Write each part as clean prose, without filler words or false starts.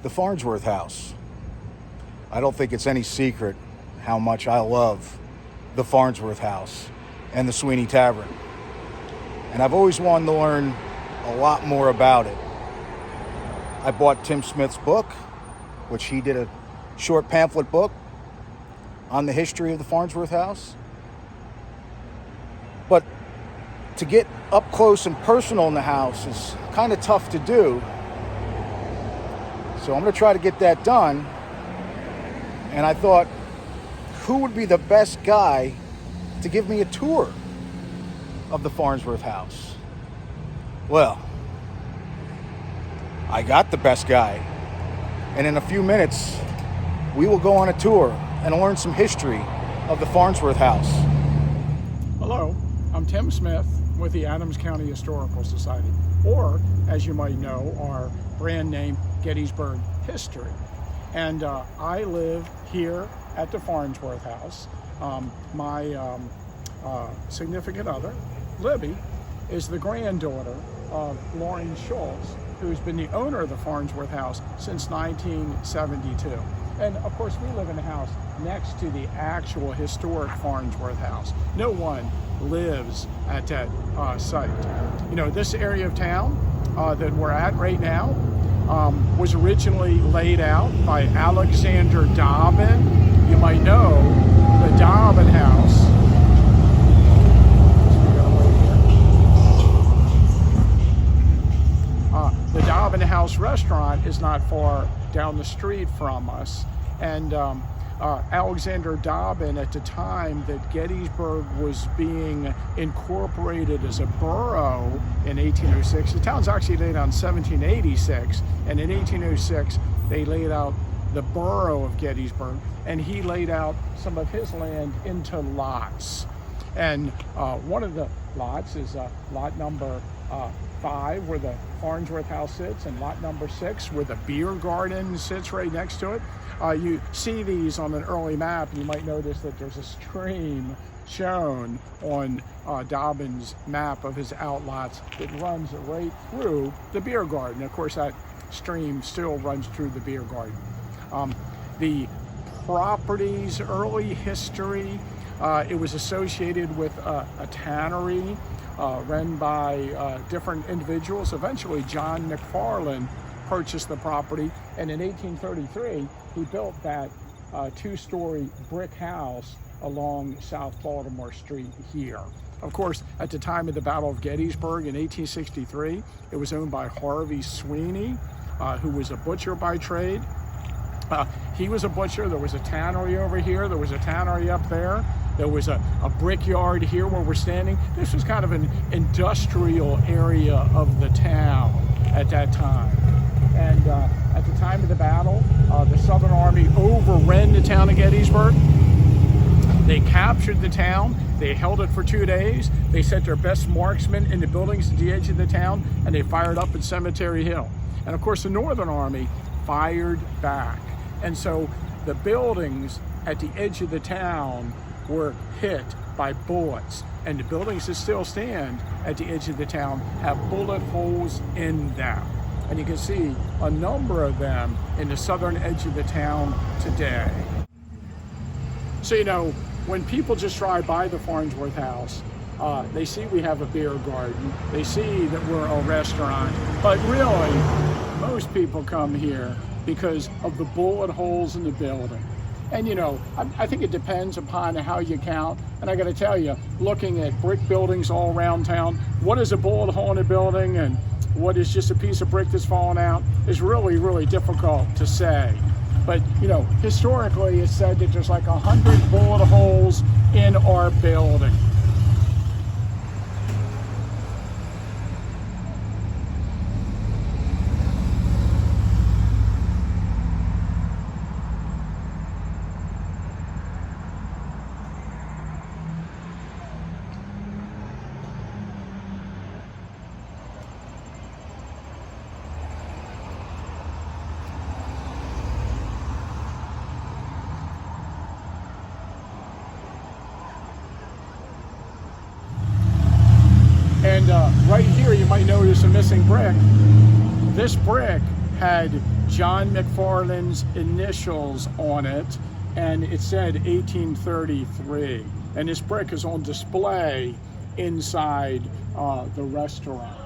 the Farnsworth House. I don't think it's any secret how much I love the Farnsworth House and the Sweeney Tavern. And I've always wanted to learn a lot more about it. I bought Tim Smith's book, which he did a short pamphlet book on the history of the Farnsworth House. But to get up close and personal in the house is kind of tough to do. So I'm going to try to get that done. And I thought, who would be the best guy to give me a tour of the Farnsworth House? Well, I got the best guy. And in a few minutes, we will go on a tour and learn some history of the Farnsworth House. Hello, I'm Tim Smith with the Adams County Historical Society, or as you might know, our brand name, Gettysburg History. And I live here at the Farnsworth House. My significant other, Libby, is the granddaughter of Loring Shultz, who's been the owner of the Farnsworth House since 1972. And of course, we live in a house next to the actual historic Farnsworth House. No one lives at that site. You know, this area of town that we're at right now was originally laid out by Alexander Dobbin. You might know the Dobbin House. The Dobbin House restaurant is not far down the street from us. And Alexander Dobbin, at the time that Gettysburg was being incorporated as a borough in 1806, the town's actually laid out in 1786, and in 1806 they laid out the borough of Gettysburg, and he laid out some of his land into lots. And one of the lots is lot number 5, where the Farnsworth House sits, and lot number 6, where the beer garden sits right next to it. You see these on an early map, and you might notice that there's a stream shown on Dobbin's map of his outlots that runs right through the beer garden. Of course, that stream still runs through the beer garden. The property's early history, it was associated with a tannery run by different individuals. Eventually, John McFarland purchased the property, and in 1833, he built that two-story brick house along South Baltimore Street here. Of course, at the time of the Battle of Gettysburg in 1863, it was owned by Harvey Sweeney, who was a butcher by trade. He was a butcher. There was a tannery over here. There was a tannery up there. There was a brickyard here where we're standing. This was kind of an industrial area of the town at that time. And at the time of the battle, the Southern Army overran the town of Gettysburg. They captured the town. They held it for 2 days. They set their best marksmen in the buildings at the edge of the town, and they fired up at Cemetery Hill. And of course, the Northern Army fired back. And so the buildings at the edge of the town were hit by bullets, and the buildings that still stand at the edge of the town have bullet holes in them. And you can see a number of them in the southern edge of the town today. So, you know, when people just drive by the Farnsworth House, they see we have a beer garden, they see that we're a restaurant, but really, most people come here because of the bullet holes in the building. And you know, I think it depends upon how you count. And I got to tell you, looking at brick buildings all around town, what is a bullet hole in a building and what is just a piece of brick that's fallen out is really, really difficult to say. But you know, historically, it's said that there's like 100 bullet holes in our building. And right here, you might notice a missing brick. This brick had John McFarland's initials on it, and it said 1833. And this brick is on display inside the restaurant.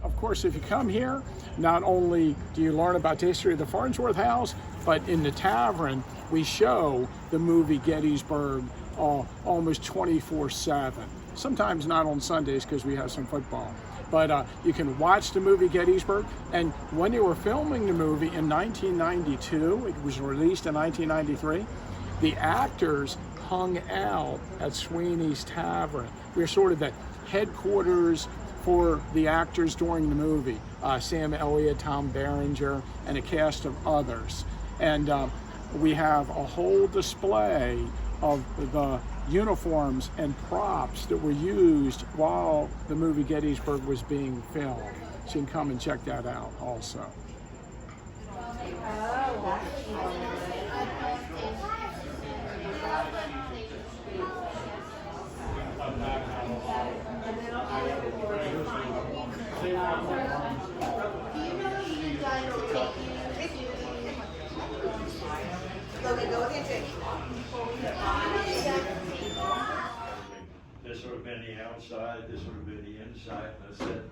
Of course, if you come here, not only do you learn about the history of the Farnsworth House, but in the tavern, we show the movie Gettysburg almost 24/7. Sometimes not on Sundays because we have some football. But you can watch the movie Gettysburg. And when they were filming the movie in 1992, it was released in 1993, the actors hung out at Sweeney's Tavern. We were sort of the headquarters for the actors during the movie. Sam Elliott, Tom Berenger, and a cast of others. And we have a whole display of the uniforms and props that were used while the movie Gettysburg was being filmed. So you can come and check that out also. This would have been the outside, this would have been the inside, and I said,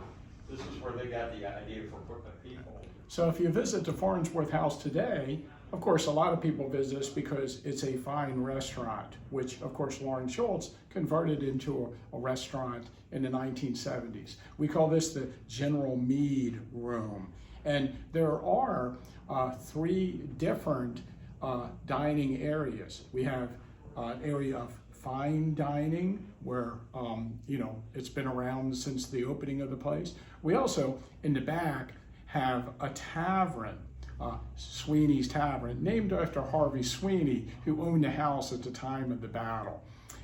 this is where they got the idea for putting the people. So if you visit the Farnsworth House today, of course, a lot of people visit us because it's a fine restaurant, which, of course, Loring Shultz converted into a restaurant in the 1970s. We call this the General Meade Room. And there are 3 different dining areas. We have an area of fine dining where, it's been around since the opening of the place. We also, in the back, have a tavern, Sweeney's Tavern, named after Harvey Sweeney, who owned the house at the time of the battle.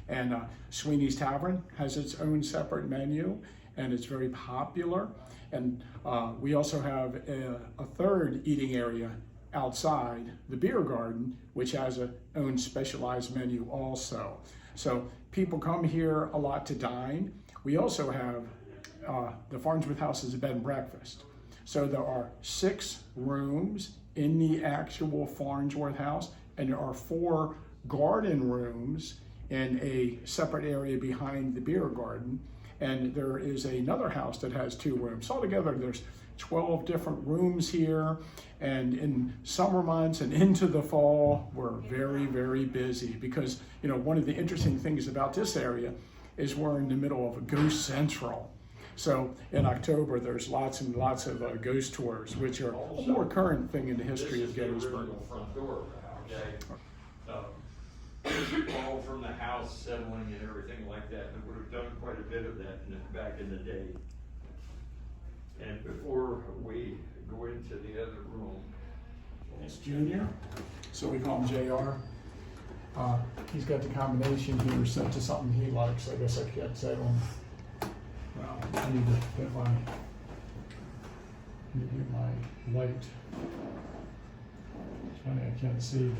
And Sweeney's Tavern has its own separate menu, and it's very popular. And we also have a third eating area outside the beer garden, which has its own specialized menu also. So people come here a lot to dine. We also have the Farnsworth House is a bed and breakfast. So there are 6 rooms in the actual Farnsworth House, and there are 4 garden rooms in a separate area behind the beer garden. And there is another house that has 2 rooms. Altogether, there's 12 different rooms here. And in summer months and into the fall, we're very, very busy because, one of the interesting things about this area is we're in the middle of a ghost central. So in October, there's lots and lots of ghost tours, which are a more current thing in the history of Gettysburg. The front door, all from the house settling and everything like that. And we would have done quite a bit of that back in the day. And before we go into the other room, It's Junior, so we call him JR. He's got the combination here set to something he likes. I guess I can't say to him. Well, I need to get my light. It's funny, I can't see.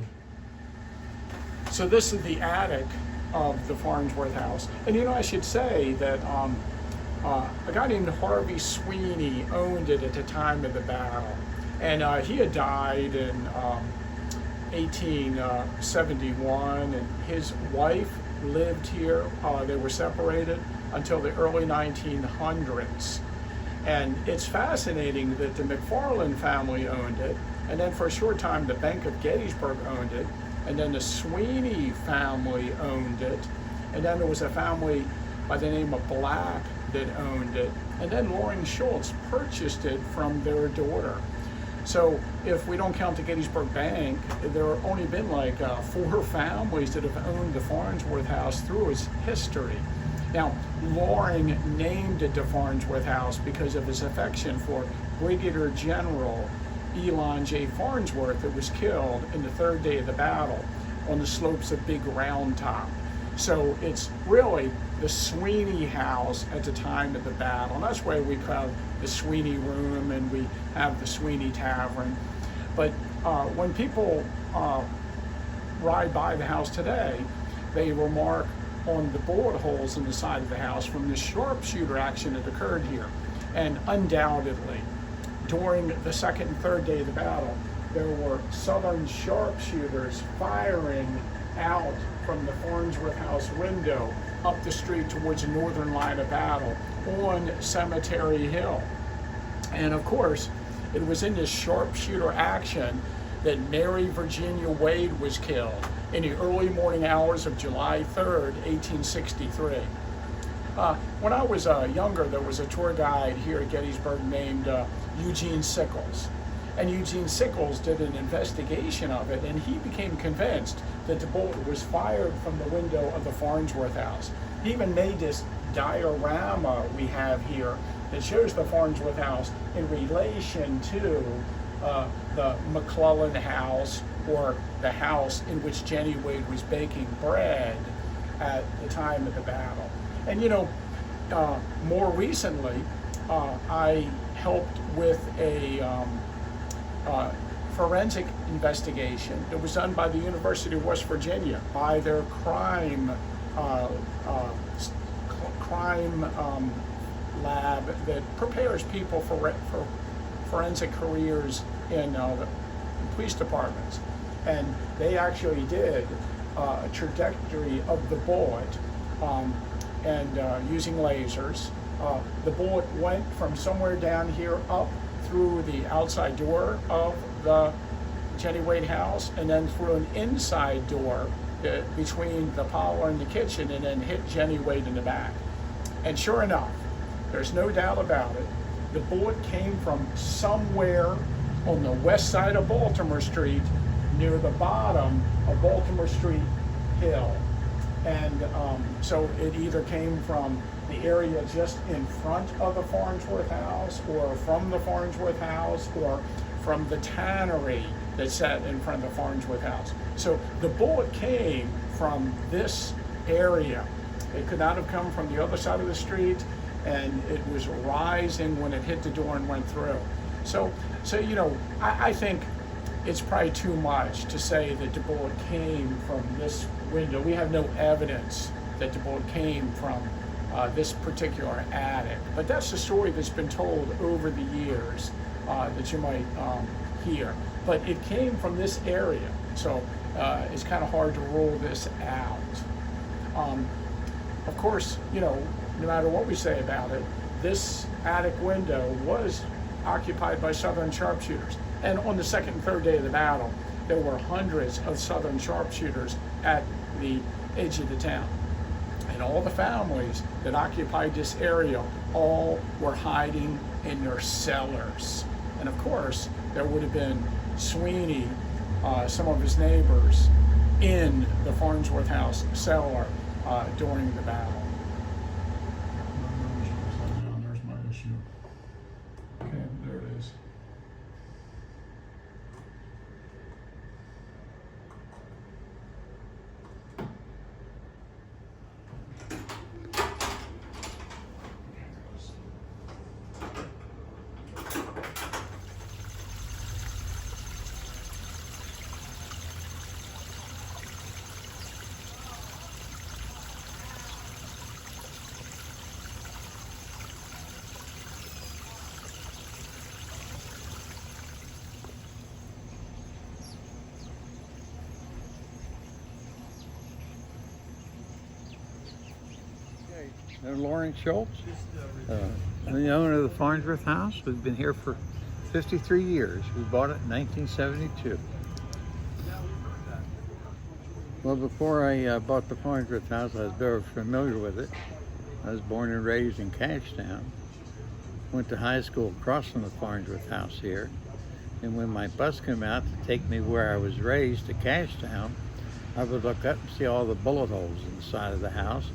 So this is the attic of the Farnsworth House. And I should say that a guy named Harvey Sweeney owned it at the time of the battle. And he had died in 1871, and his wife lived here. They were separated until the early 1900s. And it's fascinating that the McFarland family owned it, and then for a short time the Bank of Gettysburg owned it, and then the Sweeney family owned it, and then there was a family by the name of Black that owned it, and then Loring Shultz purchased it from their daughter. So if we don't count the Gettysburg Bank, there have only been like 4 families that have owned the Farnsworth House through its history. Now, Loring named it the Farnsworth House because of his affection for Brigadier General Elon J. Farnsworth, that was killed in the 3rd day of the battle on the slopes of Big Round Top. So it's really the Sweeney house at the time of the battle. And that's why we call it the Sweeney Room, and we have the Sweeney Tavern. But when people ride by the house today, they remark on the bullet holes in the side of the house from the sharpshooter action that occurred here. And undoubtedly, during the second and third day of the battle, there were Southern sharpshooters firing out from the Farnsworth House window up the street towards the northern line of battle on Cemetery Hill. And of course, it was in this sharpshooter action that Mary Virginia Wade was killed in the early morning hours of July 3rd, 1863. When I was younger, there was a tour guide here at Gettysburg named Eugene Sickles. And Eugene Sickles did an investigation of it, and he became convinced that the bullet was fired from the window of the Farnsworth House. He even made this diorama we have here that shows the Farnsworth House in relation to the McClellan House, or the house in which Jenny Wade was baking bread at the time of the battle. And you know, more recently, I helped with a forensic investigation that was done by the University of West Virginia by their crime lab that prepares people for forensic careers in the police departments. And they actually did a trajectory of the bullet and using lasers. The bullet went from somewhere down here up through the outside door of the Jenny Wade house, and then through an inside door between the parlor and the kitchen, and then hit Jenny Wade in the back. And sure enough, there's no doubt about it, the bullet came from somewhere on the west side of Baltimore Street, near the bottom of Baltimore Street Hill. And so it either came from the area just in front of the Farnsworth House, or from the Farnsworth House, or from the tannery that sat in front of the Farnsworth House. So the bullet came from this area. It could not have come from the other side of the street, and it was rising when it hit the door and went through. So you know, I think it's probably too much to say that the bullet came from this window. We have no evidence that the bullet came from this particular attic, but that's the story that's been told over the years that you might hear. But it came from this area, so it's kind of hard to rule this out. Of course, you know, no matter what we say about it, this attic window was occupied by Southern sharpshooters. And on the second and third day of the battle, there were hundreds of Southern sharpshooters at the edge of the town. And all the families that occupied this area all were hiding in their cellars. And of course, there would have been Sweeney, some of his neighbors, in the Farnsworth House cellar during the battle. There's my issue. Okay, there it is. I'm Loring Shultz. I'm the owner of the Farnsworth House. We've been here for 53 years. We bought it in 1972. Well, before I bought the Farnsworth House, I was very familiar with it. I was born and raised in Cashtown. Went to high school across from the Farnsworth House here. And when my bus came out to take me where I was raised to Cashtown, I would look up and see all the bullet holes in the side of the house.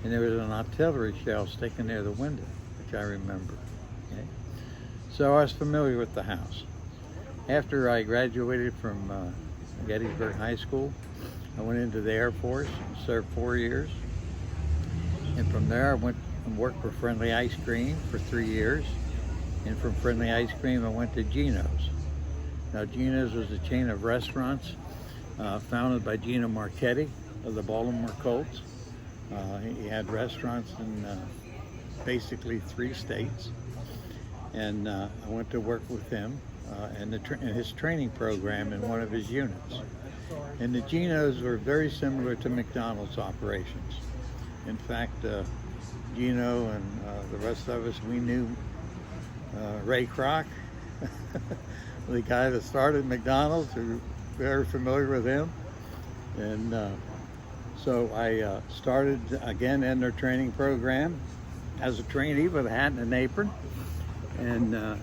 And there was an artillery shell sticking near the window, which I remember. Okay? So I was familiar with the house. After I graduated from Gettysburg High School, I went into the Air Force and served 4 years. And from there I went and worked for Friendly Ice Cream for 3 years. And from Friendly Ice Cream I went to Geno's. Now Geno's was a chain of restaurants founded by Gino Marchetti of the Baltimore Colts. He had restaurants in basically 3 states, and I went to work with him in his training program in one of his units. And the Genos were very similar to McDonald's operations. In fact, Gino and the rest of us, we knew Ray Kroc, the guy that started McDonald's. We were very familiar with him. And so I started again in their training program as a trainee with a hat and an apron. And it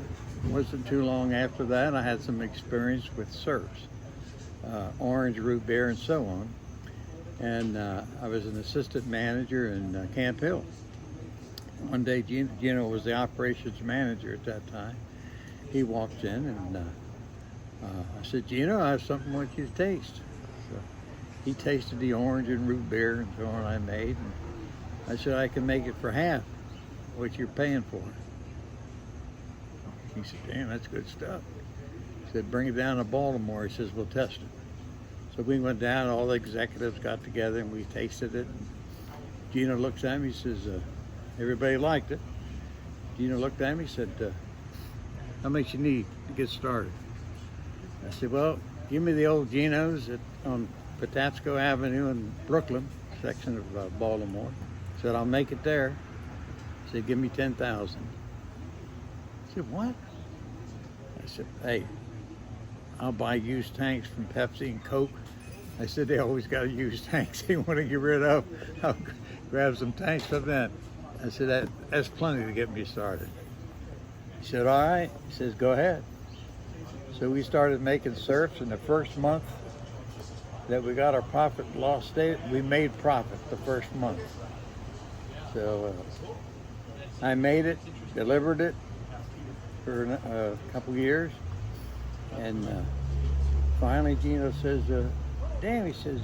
wasn't too long after that, I had some experience with serves, orange, root beer, and so on. And I was an assistant manager in Camp Hill. One day, Gino was the operations manager at that time. He walked in, and I said, Gino, I have something I want you to taste. So he tasted the orange and root beer and so on I made. And I said, I can make it for half what you're paying for. He said, damn, that's good stuff. He said, bring it down to Baltimore. He says, we'll test it. So we went down, all the executives got together, and we tasted it. And Gino looks at me, he says, everybody liked it. Gino looked at me, he said, how much you need to get started? I said, well, give me the old Geno's on Patapsco Avenue in Brooklyn, section of Baltimore. I said, I'll make it there. He said, give me 10,000. I said, what? I said, hey, I'll buy used tanks from Pepsi and Coke. I said, they always got used tanks they want to get rid of. I'll grab some tanks for them. I said, that's plenty to get me started. He said, all right. He says, go ahead. So we started making surfs, and the first month that we got our profit and loss statement, we made profit the first month. So I made it, delivered it for a couple years, and finally Gino says, damn, he says,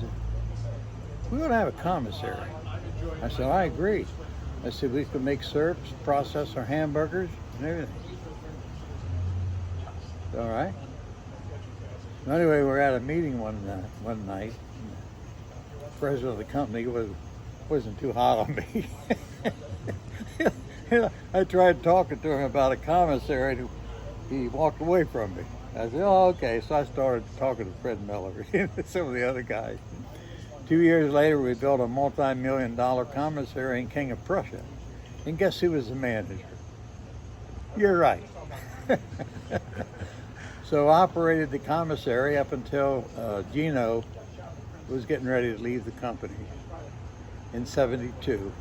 we ought to have a commissary. I said, I agree. I said, we could make syrups, process our hamburgers, and everything. All right. So anyway, we're at a meeting one night. The president of the company wasn't too hot on me. I tried talking to him about a commissary, and he walked away from me. I said, oh, okay. So I started talking to Fred Miller and some of the other guys. 2 years later, we built a multi-million-dollar commissary in King of Prussia. And guess who was the manager? You're right. So I operated the commissary up until Gino was getting ready to leave the company in '72.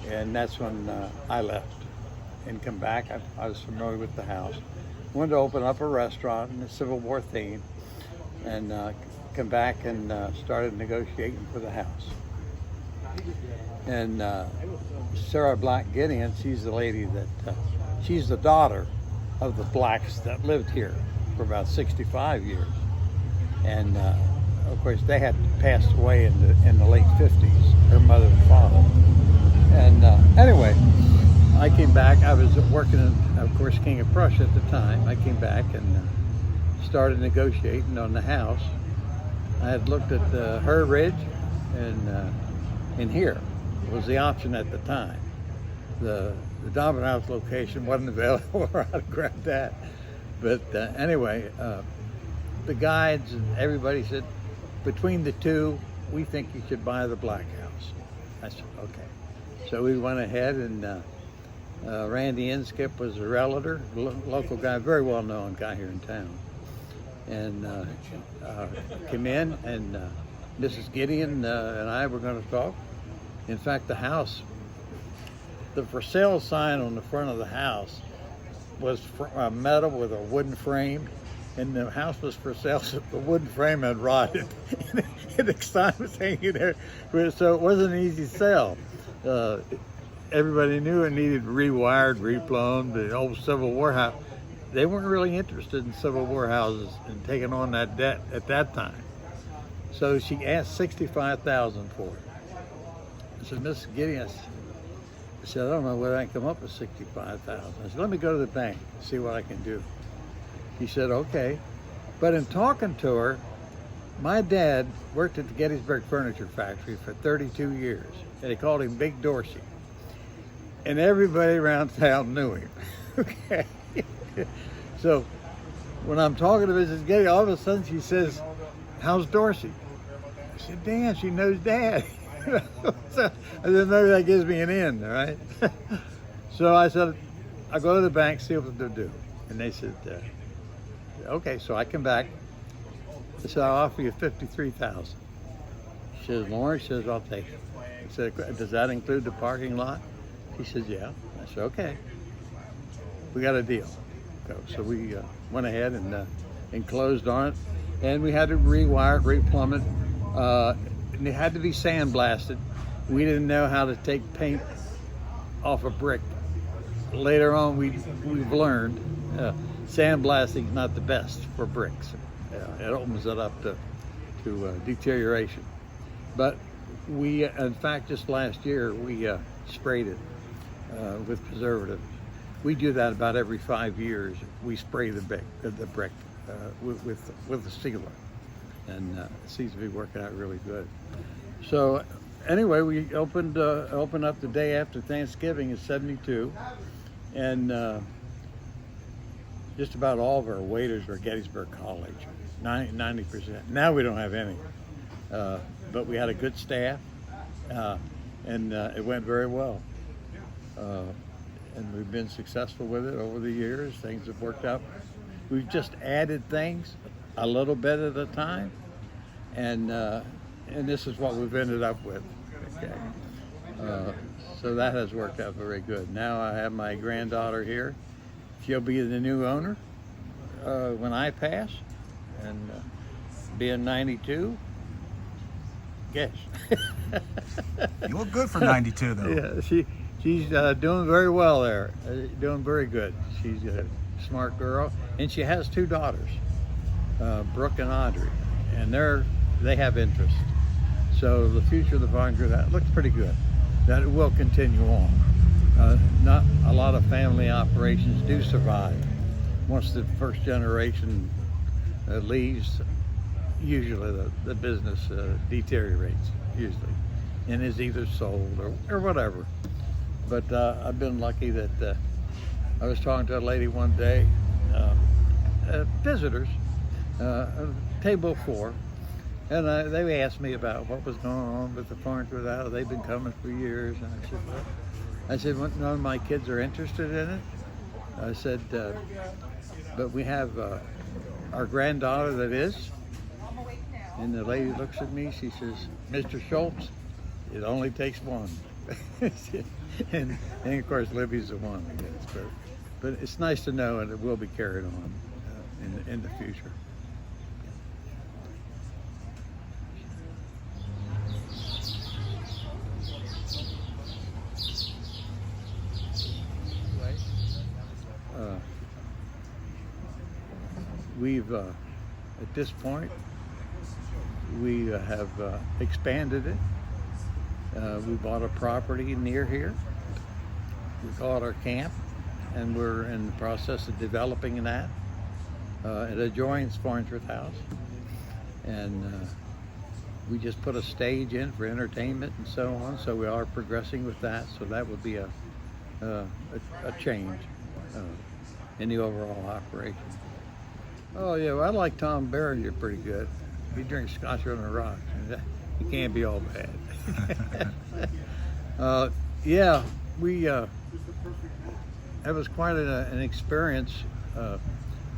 And that's when I left and come back. I was familiar with the house. Wanted to open up a restaurant in a Civil War theme, and come back and started negotiating for the house. And Sarah Black Gideon, she's the lady that, she's the daughter of the blacks that lived here for about 65 years. And of course they had passed away in the late 50s, her mother and father. And anyway, I came back. I was working in, of course, King of Prussia at the time. I came back and started negotiating on the house. I had looked at Her Ridge and in here was the option at the time. The Dobbin House location wasn't available, or I'd grabbed that. But anyway, the guides and everybody said, between the two, we think you should buy the Black House. I said, okay. So we went ahead, and Randy Inskip was a realtor, local guy, very well-known guy here in town. And came in, and Mrs. Gideon and I were going to talk. In fact, the house, the for sale sign on the front of the house was metal with a wooden frame, and the house was for sale, so the wooden frame had rotted. And the sign was hanging there, so it wasn't an easy sell. Everybody knew it needed rewired, replumbed, the old Civil War house. They weren't really interested in Civil War houses and taking on that debt at that time. So she asked $65,000 for it. I said, Miss Gideon, I said, I don't know whether I can come up with $65,000. I said, let me go to the bank and see what I can do. He said, okay. But in talking to her, My dad worked at the Gettysburg Furniture Factory for 32 years, and they called him Big Dorsey. And everybody around town knew him. Okay. So when I'm talking to Mrs. Getty, all of a sudden she says, "How's Dorsey?" I said, "Damn, she knows Dad." So I said, maybe that gives me an in, all right? So I said, I'll go to the bank, see what they'll do. And they said, okay. So I come back. I said, "I'll offer you $53,000. She says, "Loring," she says, "I'll take it." I said, "Does that include the parking lot?" He says, "Yeah." I said, "Okay, we got a deal." So we went ahead and closed on it, and we had to rewire it, replumb it, and it had to be sandblasted. We didn't know how to take paint off a brick. Later on, we've learned sandblasting is not the best for bricks. It opens it up to deterioration. But we, in fact, just last year, we sprayed it with preservative. We do that about every 5 years. We spray the brick with a sealer, and it seems to be working out really good. So anyway, we opened up the day after Thanksgiving in '72, and just about all of our waiters were Gettysburg College, 90%. Now we don't have any, but we had a good staff, and it went very well. And we've been successful with it over the years. Things have worked out. We've just added things a little bit at a time, and this is what we've ended up with. Okay. So that has worked out very good. Now I have my granddaughter here. She'll be the new owner when I pass, and being 92, guess. You look good for 92, though. Yeah, she's doing very well there, doing very good. She's a smart girl, and she has 2 daughters, Brooke and Audrey, and they have interest. So the future of the Farnsworth House looks pretty good. That it will continue on. Not a lot of family operations do survive. Once the first generation leaves, usually the business deteriorates, usually, and is either sold or whatever. But I've been lucky that I was talking to a lady one day, visitors, table 4, and they asked me about what was going on with the Farnsworth House. They've been coming for years, and I said, well, none of my kids are interested in it. I said, but we have our granddaughter that is. And the lady looks at me, she says, "Mr. Shultz, it only takes one." and of course, Libby's the one, I guess. But it's nice to know, and it will be carried on in the future. We've, at this point, we have expanded it. We bought a property near here. We call it our camp, and we're in the process of developing that. It adjoins Farnsworth House, and we just put a stage in for entertainment and so on, so we are progressing with that. So that would be a change in the overall operation. Oh yeah, well, I like Tom Berenger pretty good. He drinks scotch on the rocks. He can't be all bad. Yeah, that was quite an experience. A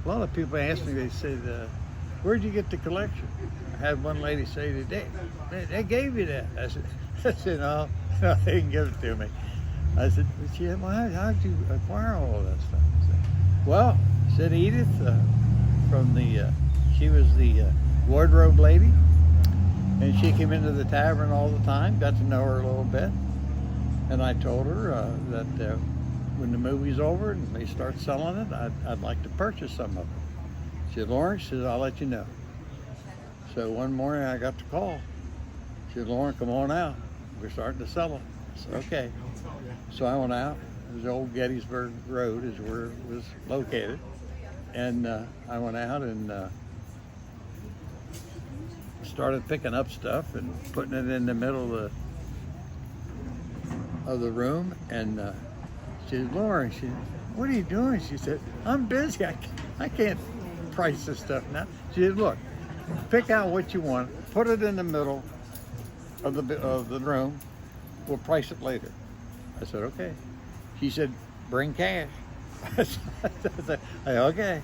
lot of people asked me, they said, "Where'd you get the collection?" I had one lady say today, "They gave you that." I said, no, they didn't give it to me. I said, "Well, how'd you acquire all of that stuff?" I said, "Well," said Edith, she was the wardrobe lady, and she came into the tavern all the time, got to know her a little bit, and I told her that when the movie's over and they start selling it, I'd like to purchase some of it. She said, "Loring," she said, "I'll let you know." So one morning I got the call. She said, "Loring, come on out. We're starting to sell it." I said, "Okay." So I went out. It was old Gettysburg Road is where it was located. And I went out and started picking up stuff and putting it in the middle of the room. And she said, Loring, what are you doing? She said, I'm busy. I can't price this stuff now. She said, look, pick out what you want, put it in the middle of the room. We'll price it later. I said, okay. She said, bring cash. I said, okay.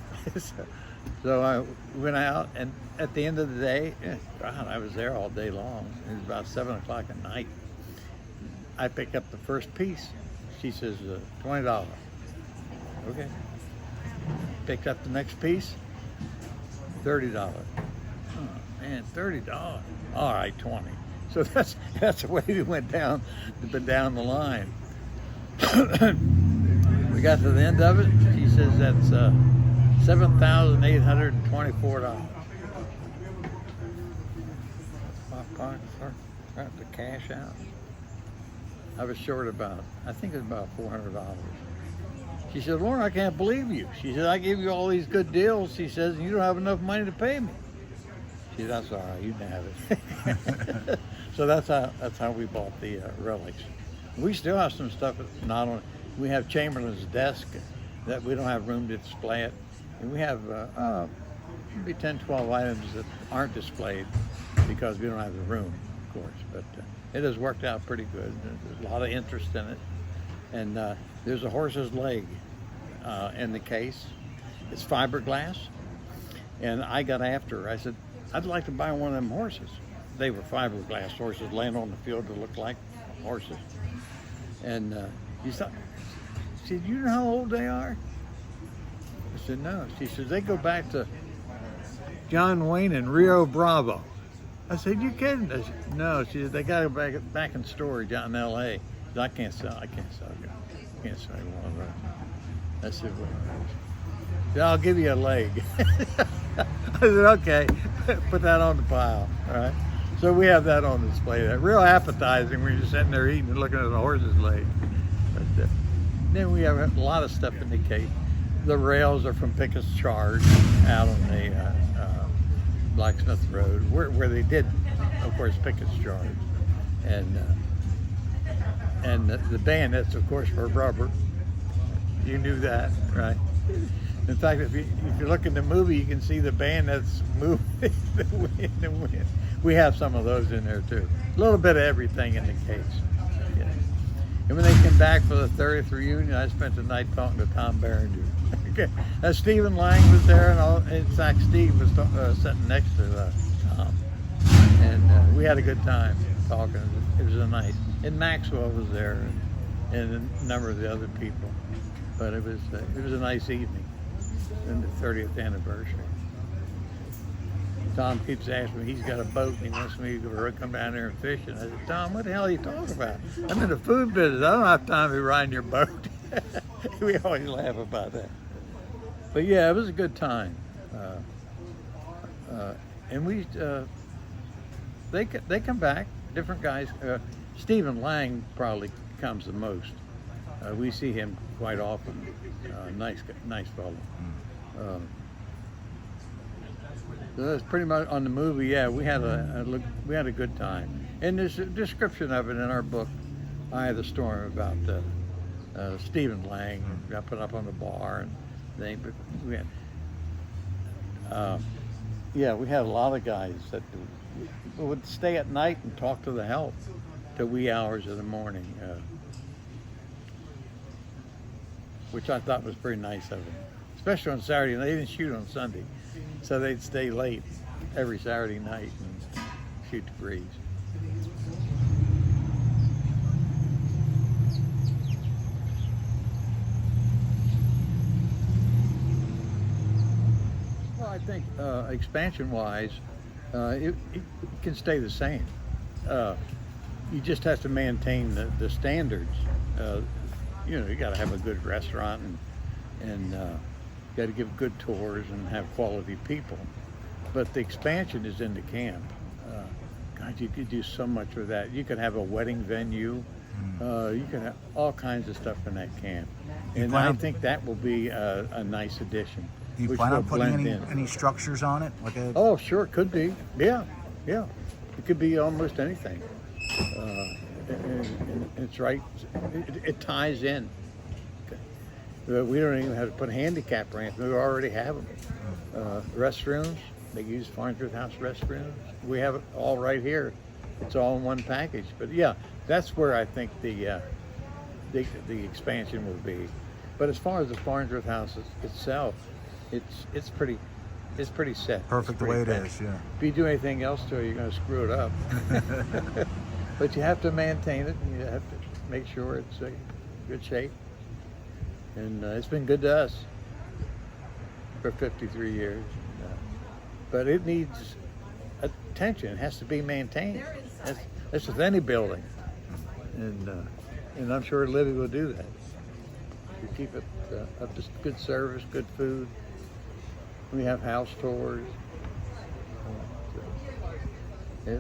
So I went out, and at the end of the day, God, I was there all day long. It was about 7 o'clock at night. I picked up the first piece. She says, $20. Okay. Picked up the next piece, $30. Oh man, $30. All right, 20. So that's the way we went down the line. We got to the end of it. She says that's $7,824. My pocket got the cash out. I was short I think it was about $400. She said, Loring, I can't believe you. She said, I gave you all these good deals. She says, and you don't have enough money to pay me. She said, that's all right, you can have it. So that's how we bought the relics. We still have some stuff. We have Chamberlain's desk that we don't have room to display it, and we have maybe 10, 12 items that aren't displayed because we don't have the room, of course. But it has worked out pretty good. There's a lot of interest in it, and there's a horse's leg in the case. It's fiberglass, and I got after her. I said, I'd like to buy one of them horses. They were fiberglass horses laying on the field that looked like horses. And she said, you know how old they are? I said, no. She says, they go back to John Wayne and Rio Bravo. I said, you kidding? I said, no. She said, they got to go back in storage out in L.A. I said, I can't sell one of those. I said, well, I'll give you a leg. I said, okay, put that on the pile, all right? So we have that on display. That real appetizing when you're sitting there eating and looking at the horse's leg. But then we have a lot of stuff in the case. The rails are from Pickett's Charge out on the Blacksmith Road, where they did, of course, Pickett's Charge. And the bayonets, of course, were rubber. You knew that, right? In fact, if you look in the movie, you can see the bayonets move in the wind. We have some of those in there too. A little bit of everything in the case. Yeah. And when they came back for the 30th reunion, I spent the night talking to Tom Berenger. Okay. Stephen Lang was there, and in fact, Steve was sitting next to Tom. And we had a good time talking. It was a nice. And Maxwell was there, and a number of the other people. But it was a nice evening in the 30th anniversary. Tom keeps asking me, he's got a boat and he wants me to come down there and fish. And I said, Tom, what the hell are you talking about? I'm in the food business. I don't have time to be riding your boat. We always laugh about that. But yeah, it was a good time. And they come back, different guys. Stephen Lang probably comes the most. We see him quite often. Nice fellow. So that's pretty much on the movie. Yeah, we had a good time. And there's a description of it in our book, Eye of the Storm, about Stephen Lang. Got put up on the bar and thing. But we had a lot of guys that would stay at night and talk to the help till wee hours of the morning, which I thought was pretty nice of them. Especially on Saturday, and they didn't shoot on Sunday. So they'd stay late every Saturday night and shoot the breeze. Well, I think expansion-wise, it can stay the same. You just have to maintain the standards. You got to have a good restaurant and got to give good tours and have quality people. But the expansion is in the camp. God, you could do so much with that. You could have a wedding venue. You can have all kinds of stuff in that camp. And I think that will be a nice addition. Do you plan on putting any structures on it? Oh, sure, could be. Yeah. Yeah, it could be almost anything. And it's right, it ties in. We don't even have to put handicap ramps, we already have them. Restrooms, they use Farnsworth House restrooms. We have it all right here. It's all in one package. But yeah, that's where I think the expansion will be. But as far as the Farnsworth House itself, it's pretty set. Perfect the way it is, yeah. If you do anything else to it, you're going to screw it up. But you have to maintain it, and you have to make sure it's in good shape. And it's been good to us for 53 years. But it needs attention. It has to be maintained. That's with any building. And I'm sure Libby will do that. We keep it up to good service, good food. We have house tours. Yeah.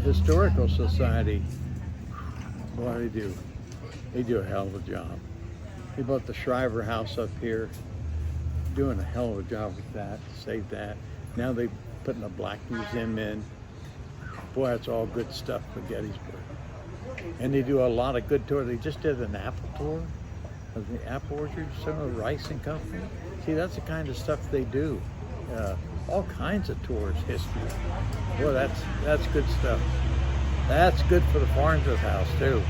Historical Society, what do they do? They do a hell of a job. They bought the Shriver House up here, doing a hell of a job with that, saved that. Now they're putting a black museum in. Boy, that's all good stuff for Gettysburg. And they do a lot of good tours. They just did an apple tour of the apple orchard, some of Rice and Company. See, that's the kind of stuff they do. All kinds of tours, history. Boy, that's good stuff. That's good for the Farnsworth House too.